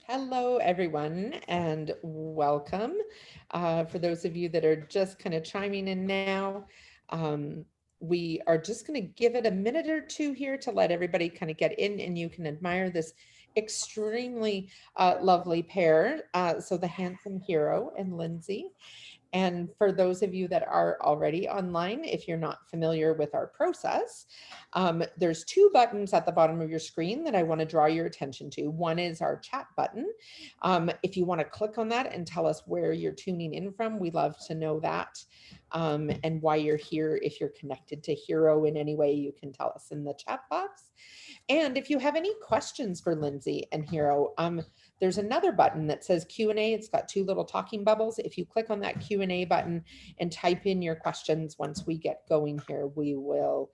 Hello, everyone, and welcome. For those of you that are just kind of chiming in now, um, we are just going to give it a minute or two here to let everybody kind of get in and you can admire this extremely lovely pair. So the handsome hero and Lindsay. And for those of you that are already online, if you're not familiar with our process, there's two buttons at the bottom of your screen that I want to draw your attention to. One is our chat button. If you want to click on that and tell us where you're tuning in from, we love to know that, and why you're here. If you're connected to Hero in any way, you can tell us in the chat box. And if you have any questions for Lindsay and Hero, there's another button that says Q&A. It's got two little talking bubbles. If you click on that Q&A button and type in your questions, once we get going here, we will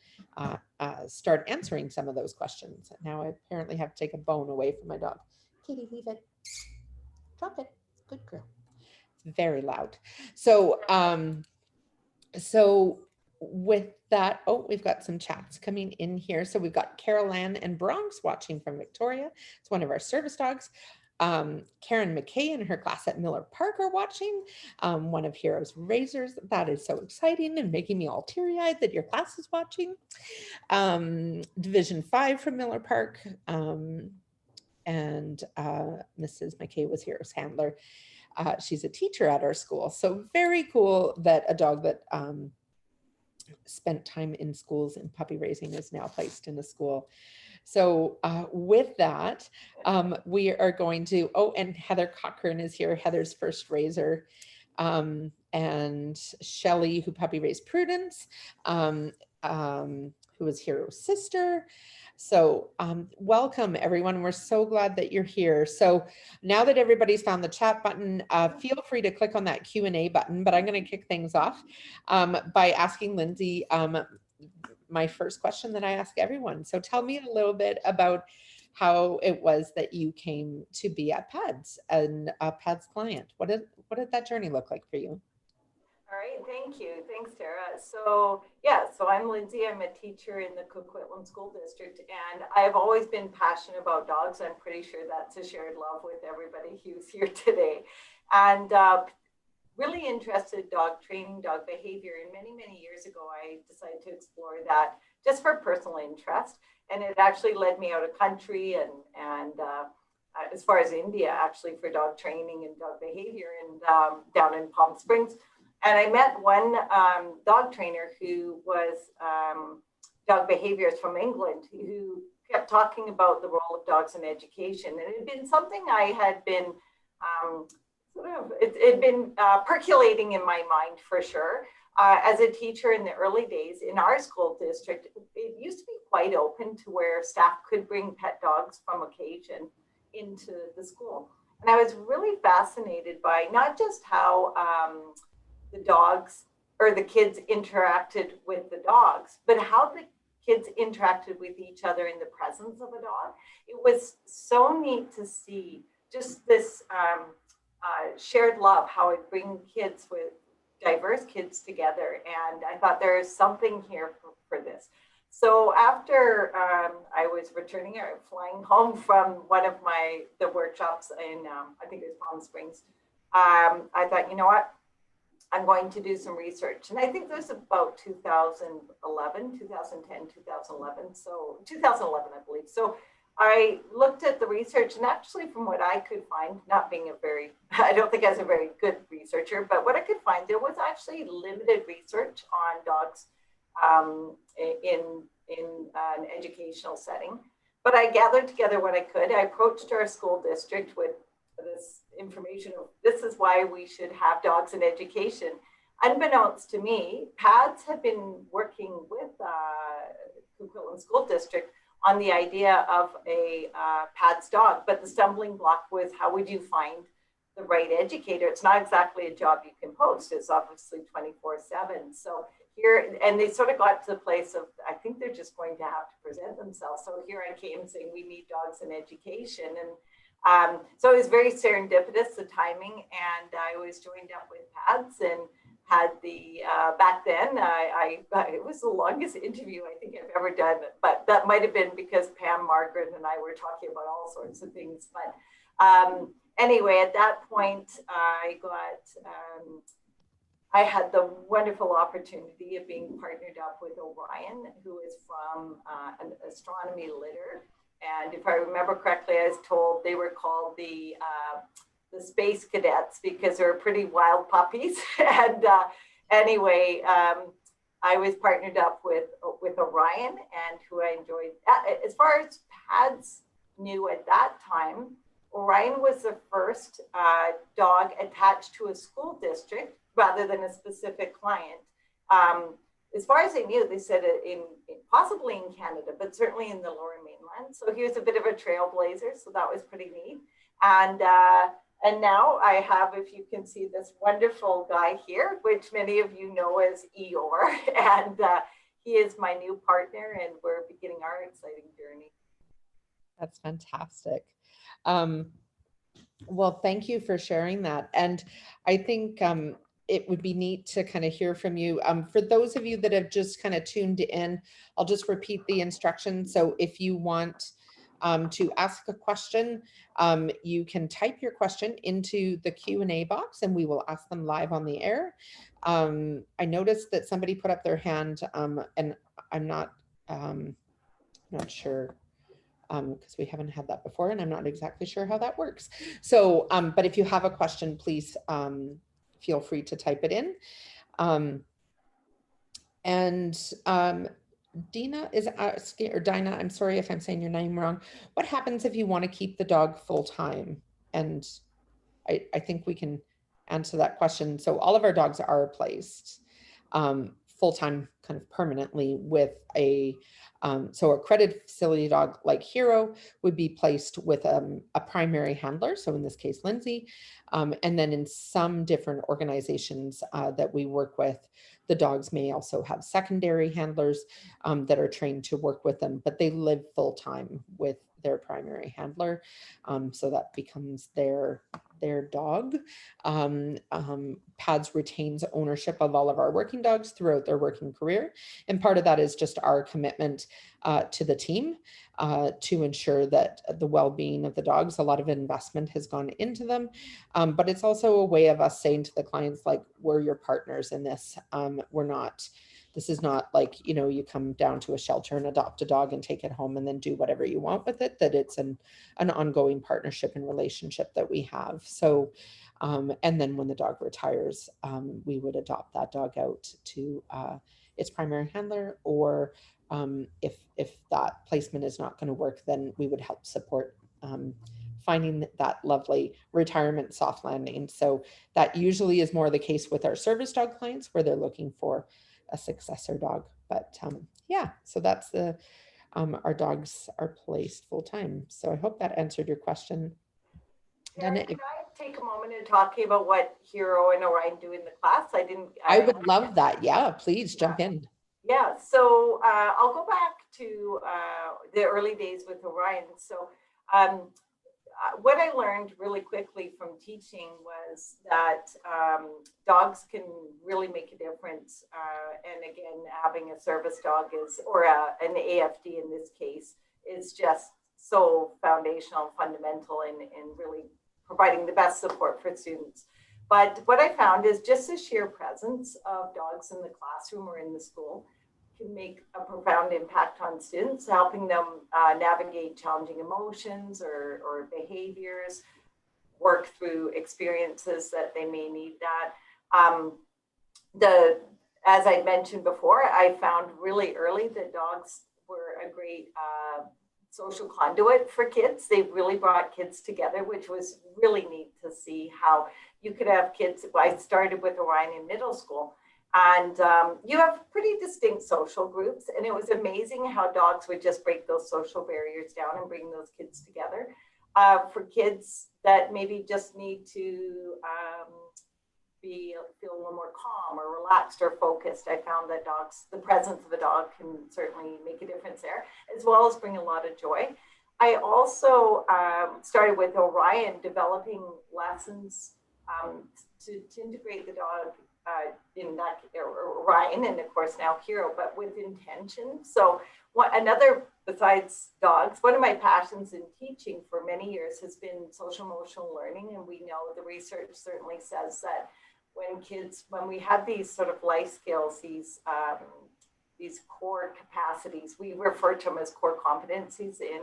start answering some of those questions. Now I apparently have to take a bone away from my dog. Kitty, leave it. Drop it. Good girl. It's very loud. So with that, oh, we've got some chats coming in here. So we've got Carol Ann and Bronx watching from Victoria. It's one of our service dogs. Karen McKay and her class at Miller Park are watching, one of Hero's Razors. That is so exciting and making me all teary-eyed that your class is watching. Division 5 from Miller Park, and Mrs. McKay was Hero's handler. She's a teacher at our school. So very cool that a dog that spent time in schools and puppy raising is now placed in a school. So with that, we are going to, oh, and Heather Cochran is here, Heather's first raiser, and Shelly, who puppy raised Prudence, who is Hero's sister. So welcome, everyone. We're so glad that you're here. So now that everybody's found the chat button, feel free to click on that Q&A button, but I'm going to kick things off by asking Lindsay my first question that I ask everyone. So tell me a little bit about how it was that you came to be at PADS and a PADS client. What did that journey look like for you? All right, thank you. Thanks, Tara. So I'm Lindsay. I'm a teacher in the Coquitlam School District, and I've always been passionate about dogs. I'm pretty sure that's a shared love with everybody who's here today. And really interested dog training, dog behavior. And many years ago, I decided to explore that just for personal interest. And it actually led me out of country and as far as India, actually, for dog training and dog behavior, and down in Palm Springs. And I met one dog trainer who was dog behaviorist from England, who kept talking about the role of dogs in education. And it had been something I had been it had been percolating in my mind for sure. As a teacher in the early days in our school district, it used to be quite open to where staff could bring pet dogs from occasion into the school. And I was really fascinated by not just how the dogs or the kids interacted with the dogs, but how the kids interacted with each other in the presence of a dog. It was so neat to see just this shared love, how it brings kids with diverse kids together. And I thought there is something here for this. So after I was returning or flying home from one of the workshops in, I think it was Palm Springs, I thought, you know what? I'm going to do some research. And I think this was about 2011, 2010, 2011. So 2011, I believe. So I looked at the research, and actually from what I could find, not being I don't think I was a very good researcher, but what I could find, there was actually limited research on dogs in an educational setting. But I gathered together what I could. I approached our school district with this information of this is why we should have dogs in education. Unbeknownst to me, PADS had been working with Coquitlam School District on the idea of a PADS dog, but the stumbling block was how would you find the right educator? It's not exactly a job you can post. It's obviously 24/7. So here, and they sort of got to the place of, I think they're just going to have to present themselves. So here I came saying we need dogs in education. And so it was very serendipitous, the timing, and I was joined up with PADS and had the, back then, it was the longest interview I think I've ever done, but that might have been because Pam, Margaret, and I were talking about all sorts of things. But Anyway, at that point, I had the wonderful opportunity of being partnered up with Orion, who is from an astronomy litter. And if I remember correctly, I was told they were called the space cadets because they're pretty wild puppies. And anyway, I was partnered up with Orion, and who I enjoyed. As far as pads knew at that time, Orion was the first dog attached to a school district rather than a specific client. As far as I knew, they said it possibly in Canada, but certainly in the Lower Mainland. So he was a bit of a trailblazer, so that was pretty neat. And now I have, if you can see, this wonderful guy here, which many of you know as Eeyore, and he is my new partner, and we're beginning our exciting journey. That's fantastic. Well, thank you for sharing that. And I think it would be neat to kind of hear from you. For those of you that have just kind of tuned in, I'll just repeat the instructions. So if you want to ask a question, you can type your question into the Q&A box and we will ask them live on the air. I noticed that somebody put up their hand and I'm not sure because we haven't had that before and I'm not exactly sure how that works. So, but if you have a question, please feel free to type it in. Dina is asking, or Dinah, I'm sorry if I'm saying your name wrong. What happens if you want to keep the dog full time? And I think we can answer that question. So all of our dogs are placed full time, kind of permanently with a so a accredited facility dog like Hero would be placed with a primary handler. So in this case, Lindsay. And then in some different organizations that we work with, the dogs may also have secondary handlers that are trained to work with them, but they live full time with their primary handler. So that becomes their dog. PADS retains ownership of all of our working dogs throughout their working career. And part of that is just our commitment to the team to ensure that the well-being of the dogs, a lot of investment has gone into them. But it's also a way of us saying to the clients, like, we're your partners in this. This is not like, you come down to a shelter and adopt a dog and take it home and then do whatever you want with it, that it's an ongoing partnership and relationship that we have. So, and then when the dog retires, we would adopt that dog out to its primary handler, or if that placement is not going to work, then we would help support finding that lovely retirement soft landing. So that usually is more the case with our service dog clients where they're looking for a successor dog. But yeah, so that's our dogs are placed full time. So I hope that answered your question. Can I take a moment and talk about what Hero and Orion do in the class? I would love that. Yeah, please jump in. Yeah, so I'll go back to the early days with Orion. So what I learned really quickly from teaching was that dogs can really make a difference. And again, having a service dog or an AFD in this case, is just so foundational, fundamental, and really providing the best support for students. But what I found is just the sheer presence of dogs in the classroom or in the school can make a profound impact on students, helping them navigate challenging emotions or behaviors, work through experiences that they may need that. As I mentioned before, I found really early that dogs were a great social conduit for kids. They really brought kids together, which was really neat to see how you could have kids. I started with Orion in middle school, and you have pretty distinct social groups. And it was amazing how dogs would just break those social barriers down and bring those kids together. For kids that maybe just need to feel a little more calm or relaxed or focused, I found that the presence of a dog can certainly make a difference there, as well as bring a lot of joy. I also started with Orion, developing lessons to integrate the dog in that Orion, and of course now Hero, but with intention. So another besides dogs, one of my passions in teaching for many years has been social emotional learning. And we know the research certainly says that when we have these sort of life skills, these core capacities, we refer to them as core competencies in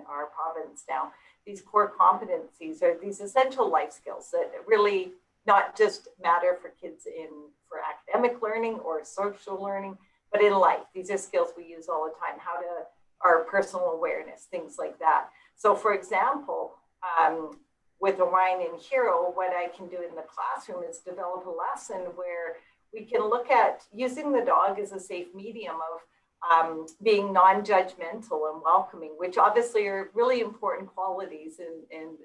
our province now. These core competencies are these essential life skills that really not just matter for kids for academic learning or social learning, but in life. These are skills we use all the time, our personal awareness, things like that. So for example, with Orion and Hero, what I can do in the classroom is develop a lesson where we can look at using the dog as a safe medium of being non-judgmental and welcoming, which obviously are really important qualities and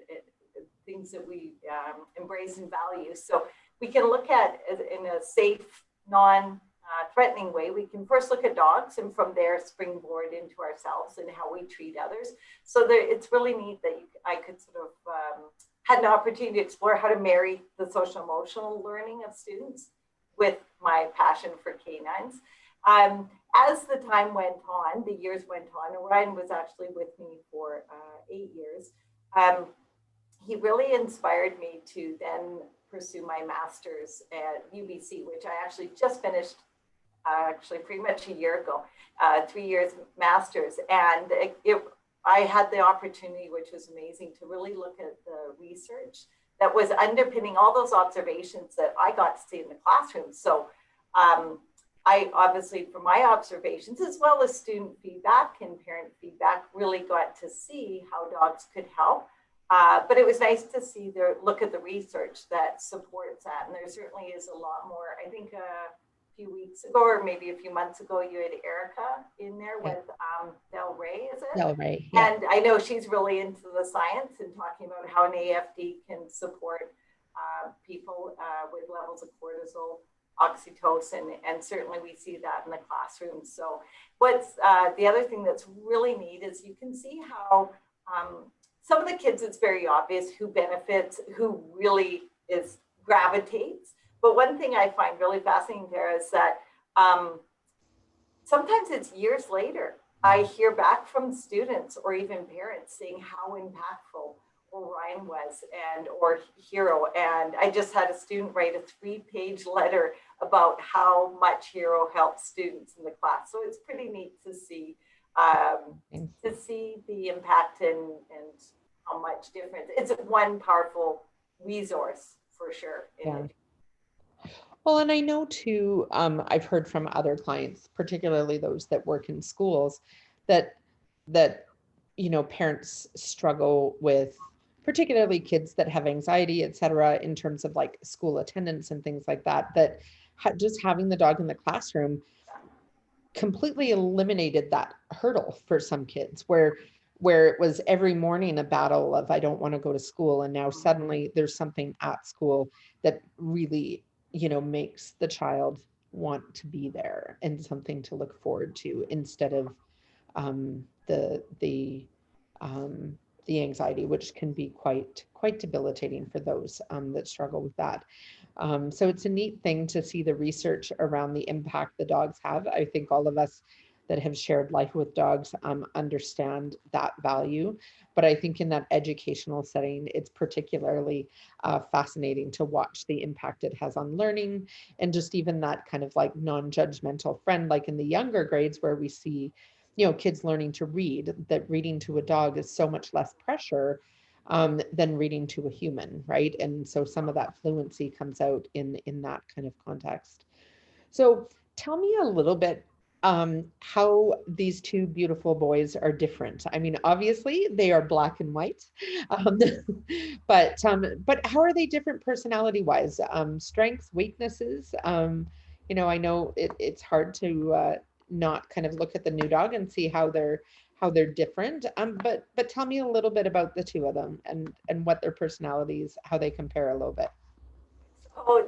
things that we embrace and value. So we can look at in a safe, non-threatening way. We can first look at dogs and from there springboard into ourselves and how we treat others. So it's really neat that I could sort of had an opportunity to explore how to marry the social emotional learning of students with my passion for canines. As the time went on, the years went on, Orion was actually with me for 8 years. He really inspired me to then pursue my master's at UBC, which I actually just finished actually pretty much a year ago, 3 years master's. And I had the opportunity, which was amazing, to really look at the research that was underpinning all those observations that I got to see in the classroom. So I obviously, from my observations, as well as student feedback and parent feedback, really got to see how dogs could help. But it was nice to see look at the research that supports that. And there certainly is a lot more. I think few weeks ago, or maybe a few months ago, you had Erica in there with Del Rey, is it? Del Rey, yeah. And I know she's really into the science and talking about how an AFD can support people with levels of cortisol, oxytocin, and certainly we see that in the classroom. So what's the other thing that's really neat is you can see how some of the kids, it's very obvious who benefits, who really gravitates. But one thing I find really fascinating there is that sometimes it's years later, I hear back from students or even parents saying how impactful Orion was or Hero. And I just had a student write a 3-page letter about how much Hero helps students in the class. So it's pretty neat to see the impact and how much difference. It's one powerful resource for sure. Yeah. Well, and I know too, I've heard from other clients, particularly those that work in schools, that parents struggle with, particularly kids that have anxiety, et cetera, in terms of like school attendance and things like that, just having the dog in the classroom completely eliminated that hurdle for some kids where it was every morning a battle of, I don't want to go to school. And now suddenly there's something at school that really, makes the child want to be there and something to look forward to instead of the anxiety, which can be quite debilitating for those that struggle with that. So it's a neat thing to see the research around the impact the dogs have. I think all of us that have shared life with dogs understand that value. But I think in that educational setting, it's particularly fascinating to watch the impact it has on learning and just even that kind of like non-judgmental friend, like in the younger grades where we see, kids learning to read, that reading to a dog is so much less pressure than reading to a human, right? And so some of that fluency comes out in that kind of context. So tell me a little bit how these two beautiful boys are different. I mean, obviously they are black and white, but how are they different personality-wise? Strengths, weaknesses. I know it's hard to not kind of look at the new dog and see how they're different. But tell me a little bit about the two of them and what their personalities, how they compare a little bit. Oh,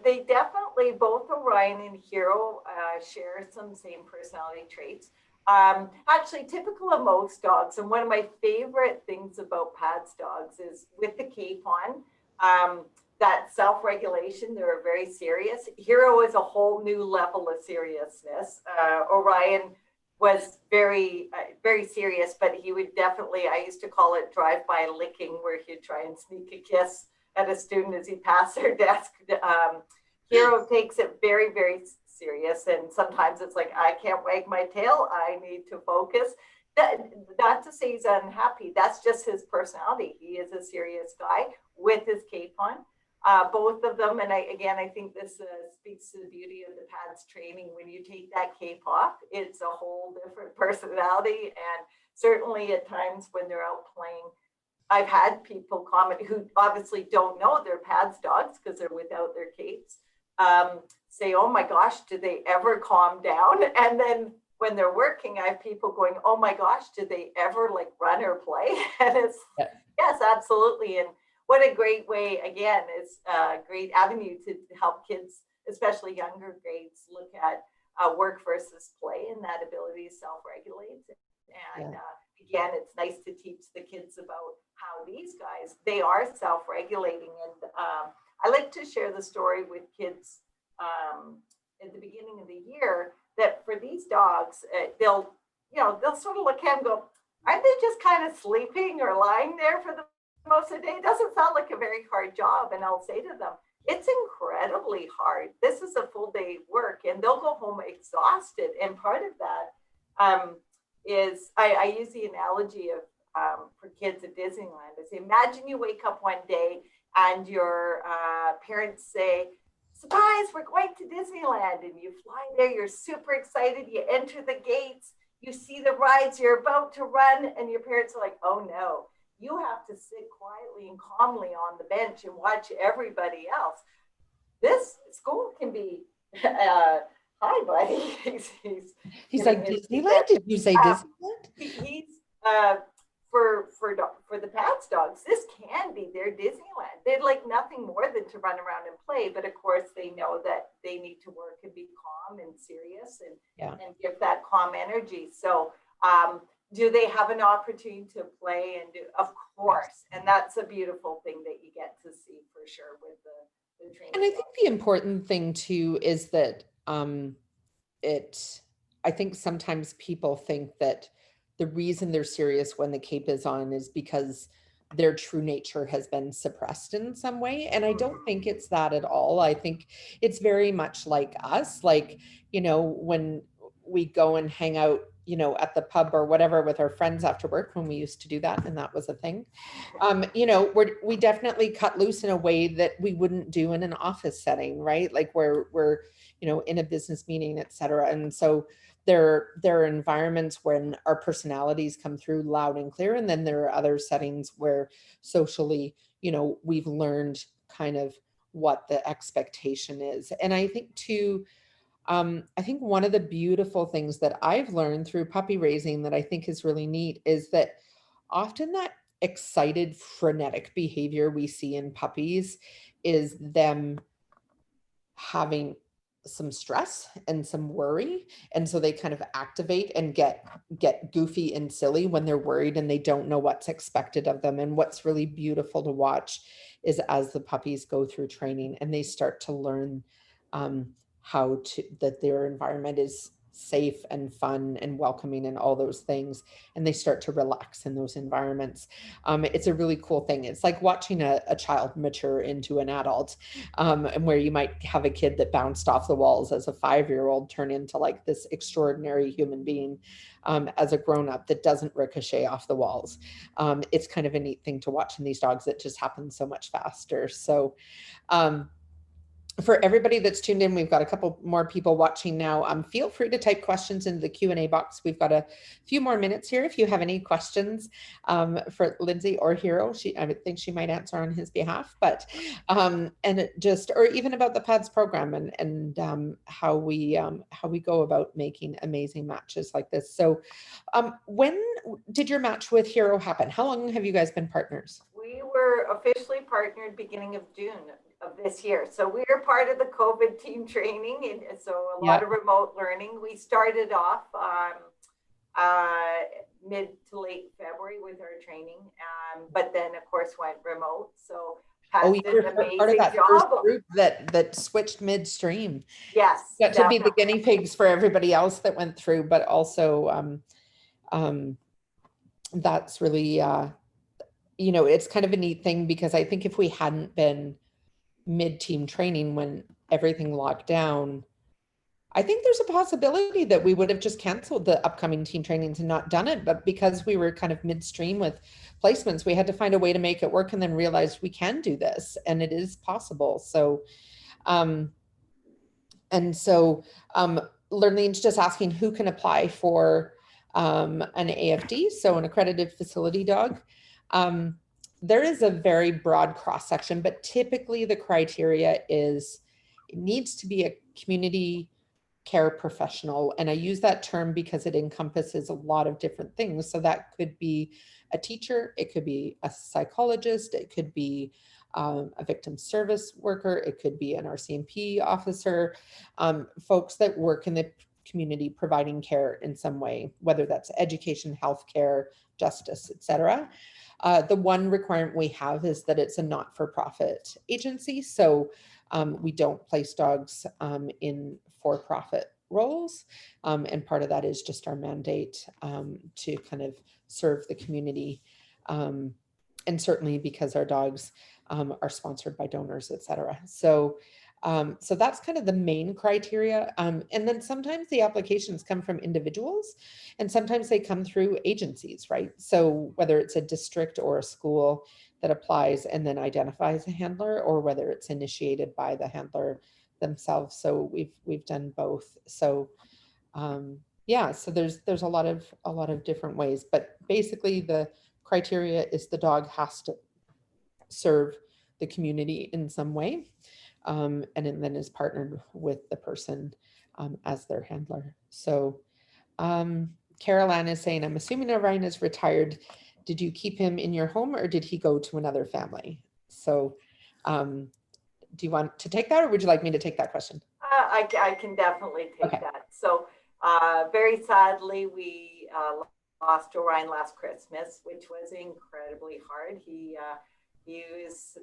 they definitely, both Orion and Hero share some same personality traits. Actually, typical of most dogs, and one of my favorite things about Pat's dogs is with the cape on, that self-regulation, they're very serious. Hero is a whole new level of seriousness. Orion was very, very serious, but he would definitely, I used to call it drive-by licking, where he'd try and sneak a kiss at a student as he passed their desk. Hero takes it very, very serious. And sometimes it's like, I can't wag my tail. I need to focus. That, not to say he's unhappy. That's just his personality. He is a serious guy with his cape on. Both of them, and I think this speaks to the beauty of the PADS training. When you take that cape off, it's a whole different personality. And certainly at times when they're out playing, I've had people comment who obviously don't know they're PADS dogs because they're without their capes, say, oh my gosh, do they ever calm down? And then when they're working, I have people going, oh my gosh, do they ever like run or play? And it's, Yeah. yes, absolutely. And what a great way, again, is a great avenue to help kids, especially younger grades, look at work versus play and that ability to self-regulate. And again, it's nice to teach the kids about how these guys, they are self-regulating. And I like to share the story with kids at the beginning of the year that for these dogs, they'll sort of look at them and go, aren't they just kind of sleeping or lying there for the most of the day? It doesn't sound like a very hard job. And I'll say to them, it's incredibly hard. This is a full day work, and they'll go home exhausted. And part of that is I use the analogy of for kids at Disneyland. I say, imagine you wake up one day and your parents say, surprise, we're going to Disneyland. And you fly there, you're super excited, you enter the gates, you see the rides, you're about to run, and your parents are like, oh no, you have to sit quietly and calmly on the bench and watch everybody else. This school can be, hi buddy. He's like, Disneyland? Did you say Disneyland? He's for the PADS dogs, this can be their Disneyland. They'd like nothing more than to run around and play, but of course they know that they need to work and be calm and serious and give that calm energy. So do they have an opportunity to play and do? Of course. And that's a beautiful thing that you get to see for sure with the training. And I think the important thing too is that I think sometimes people think that the reason they're serious when the cape is on is because their true nature has been suppressed in some way. And I don't think it's that at all. I think it's very much like us, like, when we go and hang out, at the pub or whatever with our friends after work, when we used to do that, and that was a thing. We definitely cut loose in a way that we wouldn't do in an office setting, right? Like we're in a business meeting, et cetera. And so there are environments when our personalities come through loud and clear. And then there are other settings where socially, we've learned kind of what the expectation is. And I think too, I think one of the beautiful things that I've learned through puppy raising that I think is really neat is that often that excited, frenetic behavior we see in puppies is them having some stress and some worry, and so they kind of activate and get goofy and silly when they're worried and they don't know what's expected of them. And what's really beautiful to watch is as the puppies go through training and they start to learn that their environment is safe and fun and welcoming and all those things, and they start to relax in those environments. It's a really cool thing. It's like watching a child mature into an adult, and where you might have a kid that bounced off the walls as a 5-year-old turn into like this extraordinary human being as a grown-up that doesn't ricochet off the walls. It's kind of a neat thing to watch in these dogs that just happens so much faster. So for everybody that's tuned in, we've got a couple more people watching now. Feel free to type questions into the Q&A box. We've got a few more minutes here. If you have any questions for Lindsay or Hero, I would think she might answer on his behalf, but or even about the PADS program and how we go about making amazing matches like this. So when did your match with Hero happen? How long have you guys been partners? We were officially partnered beginning of June of this year. So we are part of the COVID team training, and so a lot of remote learning. We started off mid to late February with our training, but then of course went remote. So Oh, Pat you did were an part of amazing that first job. group that switched midstream. Yes, Got to be the definitely. guinea pigs for everybody else that went through, but also um, that's really it's kind of a neat thing because I think if we hadn't been mid-team training when everything locked down, I think there's a possibility that we would have just canceled the upcoming team trainings and not done it. But because we were kind of midstream with placements, we had to find a way to make it work and then realized we can do this and it is possible. So, um, and so Learning's just asking who can apply for an AFD, so an accredited facility dog. There is a very broad cross section, but typically the criteria is it needs to be a community care professional. And I use that term because it encompasses a lot of different things. So that could be a teacher, it could be a psychologist, it could be a victim service worker, it could be an RCMP officer, folks that work in the community providing care in some way, whether that's education, healthcare, justice, etc. The one requirement we have is that it's a not-for-profit agency. So we don't place dogs in for-profit roles. And part of that is just our mandate to kind of serve the community. And certainly because our dogs are sponsored by donors, et cetera. So that's kind of the main criteria. And then sometimes the applications come from individuals and sometimes they come through agencies, right? So whether it's a district or a school that applies and then identifies a handler, or whether it's initiated by the handler themselves. So we've done both. So yeah, so there's a lot of different ways, but basically the criteria is the dog has to serve the community in some way, and then is partnered with the person as their handler. So Carol Ann is saying, I'm assuming Orion is retired. Did you keep him in your home or did he go to another family? So do you want to take that or would you like me to take that question? I can definitely take Okay. that. So very sadly, we lost Orion last Christmas, which was incredibly hard. He was,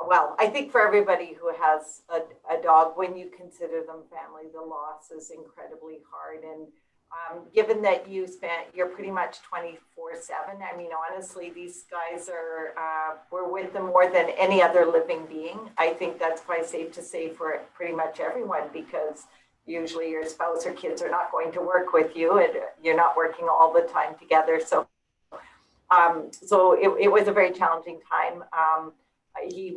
well, I think for everybody who has a dog, when you consider them family, the loss is incredibly hard. And given that you're pretty much 24/7. I mean, honestly, these guys we're with them more than any other living being. I think that's quite safe to say for pretty much everyone, because usually your spouse or kids are not going to work with you and you're not working all the time together. So it was a very challenging time. He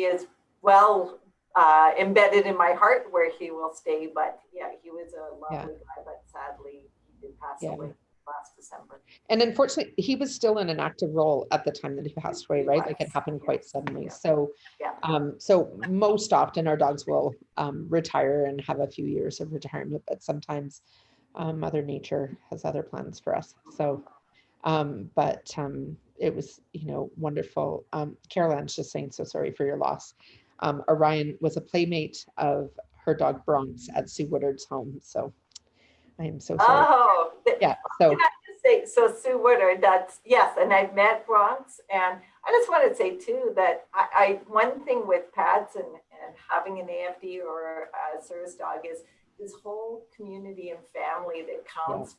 is well embedded in my heart where he will stay. But yeah, he was a lovely guy, but sadly he did pass away last December. And unfortunately, he was still in an active role at the time that he passed away, right? Like it happened quite suddenly. So, so most often our dogs will retire and have a few years of retirement, but sometimes Mother Nature has other plans for us. So, it was, wonderful. Carol Ann's just saying, so sorry for your loss. Orion was a playmate of her dog Bronx at Sue Woodard's home. So I am so sorry. Oh, yeah. So can I just say, so Sue Woodard, yes, and I've met Bronx, and I just want to say too that I one thing with pads and having an AFD or a service dog is this whole community and family that comes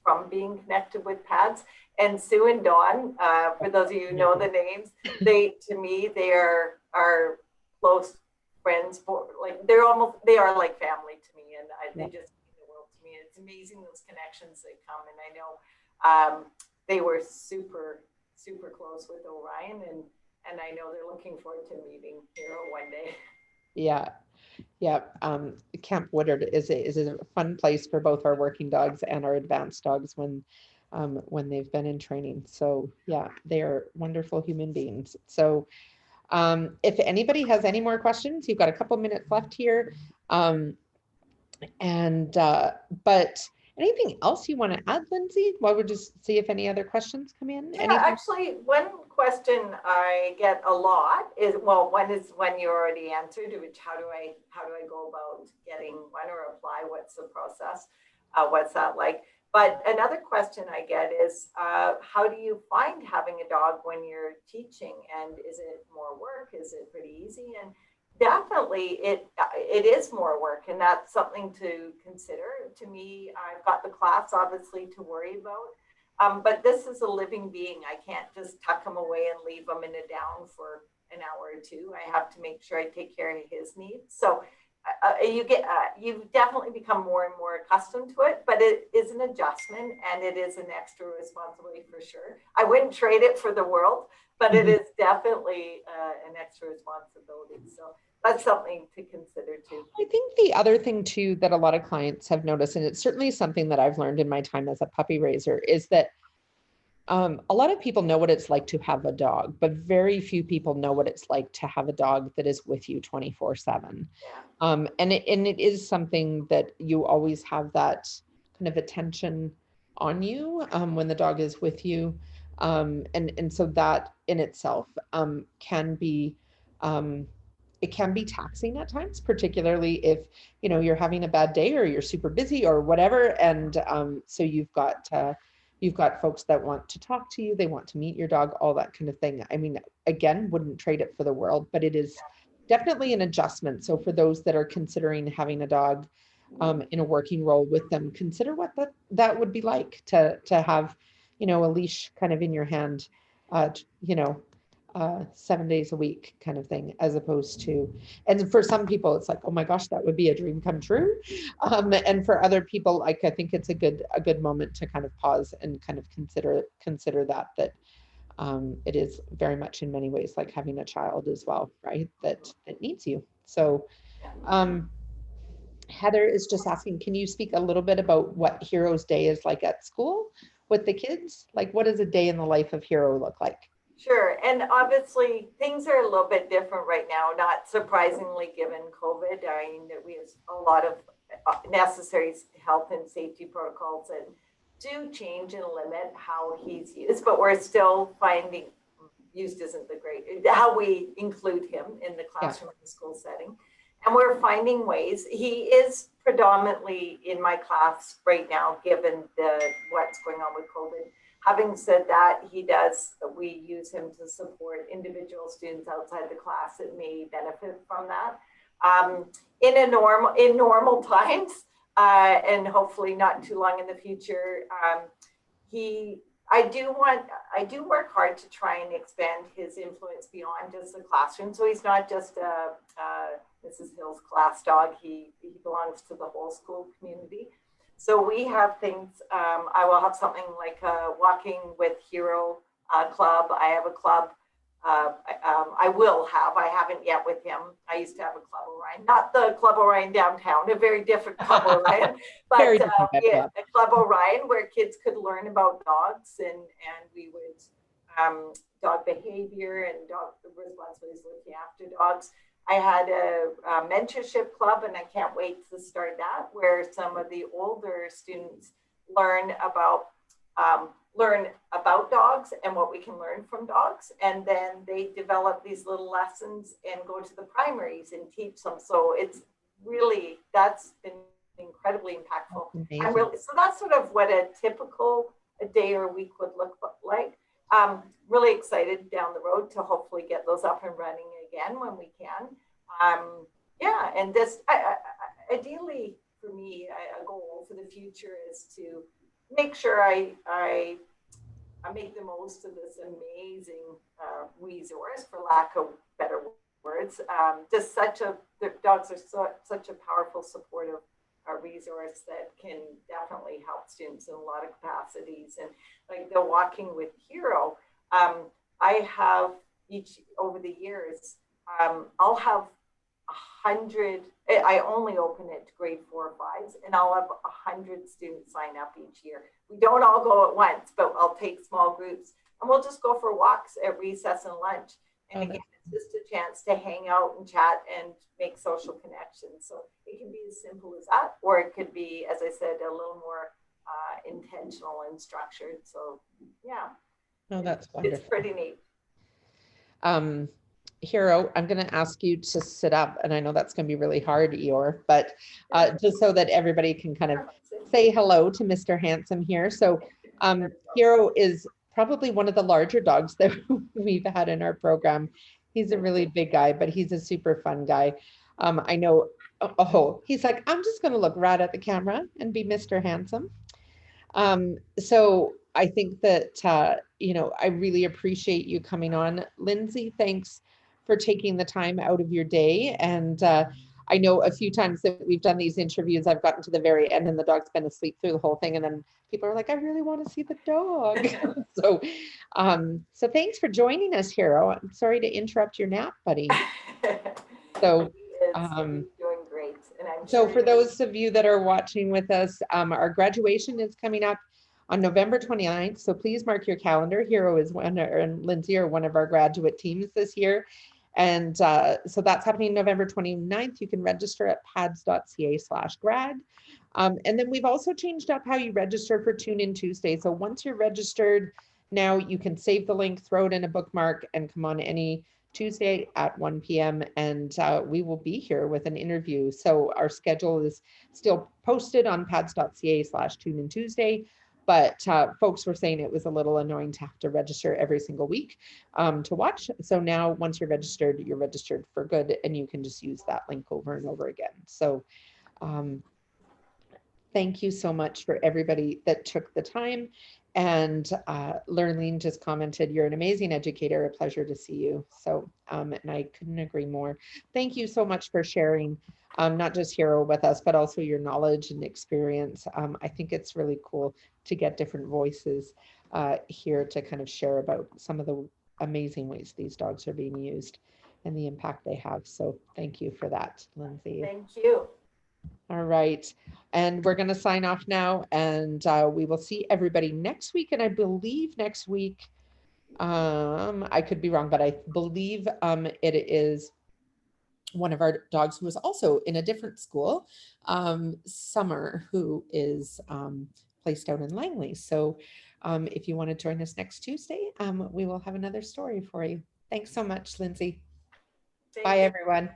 from being connected with pads. And Sue and Dawn, for those of you who know the names, to me they are close friends. They are like family to me, and they just mean the world to me. It's amazing those connections that come, and I know they were super close with Orion, and I know they're looking forward to meeting Hero one day. Yeah, Camp Woodard is a fun place for both our working dogs and our advanced dogs when they've been in training. So yeah, they are wonderful human beings. So if anybody has any more questions, you've got a couple minutes left here. But anything else you want to add, Lindsay? While we just see if any other questions come in? Yeah, actually, one question I get a lot is, well, one is one you already answered, which how do I go about getting one or apply? What's the process? What's that like? But another question I get is, how do you find having a dog when you're teaching? And is it more work? Is it pretty easy? And definitely it is more work, and that's something to consider. To me, I've got the class obviously to worry about. But this is a living being. I can't just tuck him away and leave him in a down for an hour or two. I have to make sure I take care of his needs. So you definitely become more and more accustomed to it, but it is an adjustment and it is an extra responsibility for sure. I wouldn't trade it for the world, but it is definitely an extra responsibility. So that's something to consider too. I think the other thing too that a lot of clients have noticed, and it's certainly something that I've learned in my time as a puppy raiser, is that a lot of people know what it's like to have a dog, but very few people know what it's like to have a dog that is with you 24/7. Yeah. And it is something that you always have that kind of attention on you when the dog is with you. And so that in itself can be, it can be taxing at times, particularly if, you know, you're having a bad day or you're super busy or whatever. And so you've got folks that want to talk to you, they want to meet your dog, all that kind of thing. I mean, again, wouldn't trade it for the world, but it is definitely an adjustment. So for those that are considering having a dog in a working role with them, consider what that would be like to have, you know, a leash kind of in your hand, you know, 7 days a week kind of thing, as opposed to, and for some people it's like, oh my gosh, that would be a dream come true. And for other people, like, I think it's a good moment to kind of pause and kind of consider that it is very much in many ways like having a child as well, right? That needs you. So Heather is just asking, can you speak a little bit about what Hero's day is like at school with the kids? Like, what does a day in the life of Hero look like? Sure. And obviously, things are a little bit different right now, not surprisingly, given COVID. I mean, we have a lot of necessary health and safety protocols that do change and limit how he's used, but we're still finding used isn't the great, how we include him in the classroom in the school setting. And we're finding ways. He is predominantly in my class right now, given what's going on with COVID. Having said that, we use him to support individual students outside the class that may benefit from that. In normal times, and hopefully not too long in the future, I do work hard to try and expand his influence beyond just the classroom. So he's not just Mrs. Hill's class dog. He belongs to the whole school community. So we have things, I will have something like a Walking with Hero club. I have a club. I haven't yet with him. I used to have a Club Orion, not the Club Orion downtown, a very different Club Orion, but a Club Orion where kids could learn about dogs and we would, dog behavior and dog responsibilities looking after dogs. I had a mentorship club, and I can't wait to start that, where some of the older students learn about dogs and what we can learn from dogs. And then they develop these little lessons and go to the primaries and teach them. So that's been incredibly impactful. So that's sort of what a typical day or week would look like. Really excited down the road to hopefully get those up and running again when we can. And this ideally for me, a goal for the future is to make sure I make the most of this amazing resource, for lack of better words. The dogs are such a powerful, supportive resource that can definitely help students in a lot of capacities. And like the Walking with Hero, I have over the years, I'll have 100. I only open it to grade 4 or 5s, and I'll have 100 students sign up each year. We don't all go at once, but I'll take small groups, and we'll just go for walks at recess and lunch. And again, it's just a chance to hang out and chat and make social connections. So it can be as simple as that, or it could be, as I said, a little more intentional and structured. So yeah, that's wonderful. It's pretty neat. Hero, I'm going to ask you to sit up, and I know that's going to be really hard, Eeyore, but just so that everybody can kind of say hello to Mr. Handsome here. So Hero is probably one of the larger dogs that we've had in our program. He's a really big guy, but he's a super fun guy. I know, oh, he's like, I'm just going to look right at the camera and be Mr. Handsome. So I think that, I really appreciate you coming on. Lindsay, thanks for taking the time out of your day. And I know a few times that we've done these interviews, I've gotten to the very end and the dog's been asleep through the whole thing. And then people are like, I really want to see the dog. So thanks for joining us, Hero. I'm sorry to interrupt your nap, buddy. So, He's doing great. And I'm so sure for those of you that are watching with us, our graduation is coming up on November 29th. So please mark your calendar. Hero is one, and Lindsay are one of our graduate teams this year. And so that's happening November 29th. You can register at pads.ca/grad. And then we've also changed up how you register for Tune In Tuesday. So once you're registered, now you can save the link, throw it in a bookmark, and come on any Tuesday at 1 p.m. and we will be here with an interview. So our schedule is still posted on pads.ca/Tune In Tuesday. But folks were saying it was a little annoying to have to register every single week to watch. So now once you're registered for good, and you can just use that link over and over again. So thank you so much for everybody that took the time. And Lurleen just commented, you're an amazing educator, a pleasure to see you. So, and I couldn't agree more. Thank you so much for sharing, not just Hero with us, but also your knowledge and experience. I think it's really cool to get different voices here to kind of share about some of the amazing ways these dogs are being used and the impact they have. So thank you for that, Lindsay. Thank you. All right. And we're going to sign off now, and we will see everybody next week. And I believe next week, I could be wrong, but I believe it is one of our dogs who is also in a different school, Summer, who is placed out in Langley. So if you want to join us next Tuesday, we will have another story for you. Thanks so much, Lindsay. Bye, everyone.